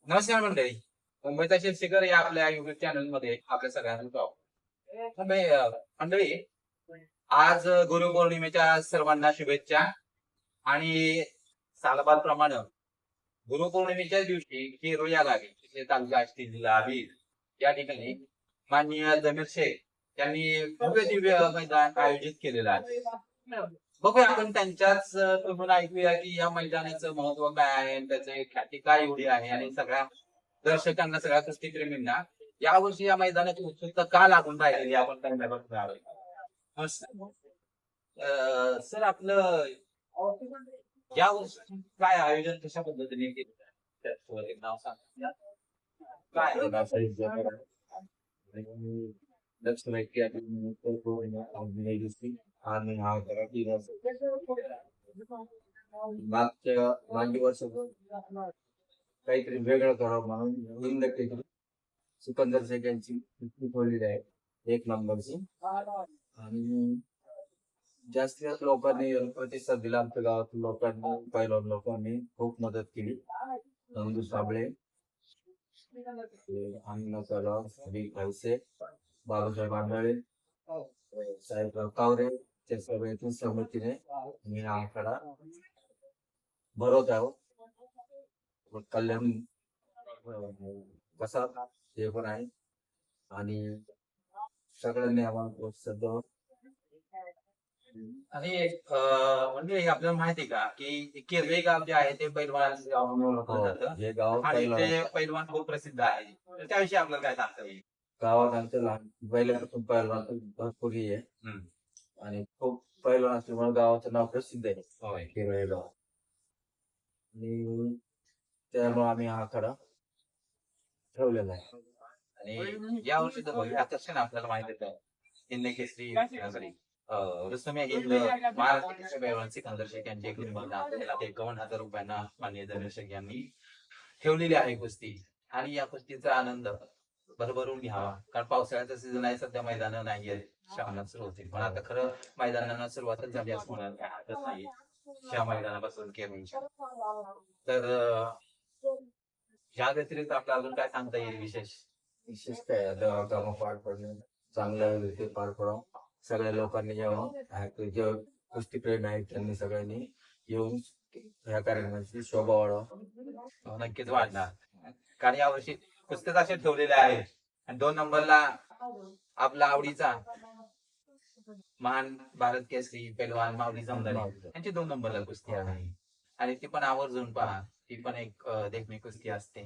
नमस्कार मंडळी. मुंबईचा शिरशिकर या आपल्या युट्यूब चॅनल मध्ये आपल्या सगळ्यांचं स्वागत. मंडळी, आज गुरुपौर्णिमेच्या सर्वांना शुभेच्छा. आणि सालबादप्रमाणे गुरुपौर्णिमेच्या दिवशी केरूळ या गावी, तिथे तालुका आष्टी जिल्हा बीड या ठिकाणी माननीय जमीर शेख यांनी भव्य दिव्य मैदान आयोजित केलेलं आहे. बघूया आपण त्यांच्याच तोंडून ऐकूया की या मैदानाचं महत्व काय आहे आणि त्याची ख्याती काय एवढी आहे आणि सगळ्या दर्शकांना, सगळ्या कुस्तीप्रेमींना यावर्षी या मैदानाची उत्सुकता का लागून राहिलेली आपण त्यांच्याबद्दल आलोय. सर, आपलं या वर्षी काय आयोजन कशा पद्धतीने केलं त्याचं एक नाव सांगा. काय आणि हा मागच्या वर्ष काहीतरी वेगळं करावं म्हणून हिंद टेकडी सिकंदर शेख यांची ठेवलेली आहे 1 नंबरची. आणि जास्तीत लोकांनी प्रतिसाद दिला. आमच्या गावातील लोकांनी, पहिल्या लोकांनी खूप मदत केली. नंदू साबळे, अण्णा सराव, श्री खवसे, बाबासाहेब आंधळे, साहेबराव कावरे, त्या सगळ्यातून सहमतीने मी हा आकडा भरवत आहोत. कल्याण कसा हे पण आहे आणि सगळ्यांनी आम्हाला प्रोत्साहन द्यावं. आणि म्हणजे आपल्याला माहिती आहे का की केरवे गाव जे आहे ते पैलवानाचं गाव म्हणून ओळखलं जातं हे गाव आणि ते पैलवान खूप प्रसिद्ध आहे. तर त्याविषयी आपल्याला काय सांगता येईल? गावात आमचं लहान पहिल्यापासून पहिलवान भरपूर आहे आणि खूप पहिलवान असल्यामुळे गावाचं नाव प्रसिद्ध आहे केरळे गाव. आणि त्यामुळे आम्ही हा आखाडा ठेवलेला आहे. आणि या वर्षी तर भव्य आकर्षण आपल्याला माहिती आहे. हिंद केसरी रुस्तमे हिंद महाराष्ट्र केसरी पैलवान सिकंदर शेख यांची एक आपल्याला 51,000 रुपयांना माननीय जमीर शेख यांनी ठेवलेली आहे कुस्ती. आणि या कुस्तीचा आनंद भरभरून घ्यावा, कारण पावसाळ्याचा सीझन आहे, सध्या मैदान नाहीये, श्रावणात सुरू होतील. पण आता खरं मैदानांना सुरुवातच झाली असं म्हणायला काय हरकत नाही ह्या मैदानापासून केरूळच्या. तर ह्या व्यतिरिक्त आपल्याला अजून काय सांगता येईल विशेष काय कामं पार पडणे चांगल्या रीती पार पडावं. सगळ्या लोकांनी यावं, जे कुस्तीप्रेमी आहेत त्यांनी सगळ्यांनी येऊन ह्या कार्यक्रमाची शोभा वाढवा. नक्कीच वाढणार, कारण यावर्षी कुस्त्याच असे ठेवलेले आहेत. आणि 2 नंबरला आपला आवडीचा महान भारत केसरी पैलवान माऊली जमदारे यांची 2 नंबरला कुस्ती आहे. आणि ती पण आवर्जून पहा, ती पण एक देखणी कुस्ती असते.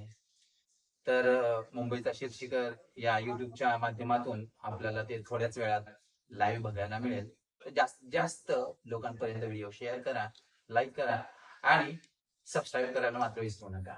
तर मुंबईचा शिरशिकर या युट्यूबच्या माध्यमातून आपल्याला ते थोड्याच वेळात लाईव्ह बघायला मिळेल. तर जास्तीत जास्त लोकांपर्यंत व्हिडिओ शेअर करा, लाईक करा आणि सबस्क्राईब करायला मात्र विसरू नका.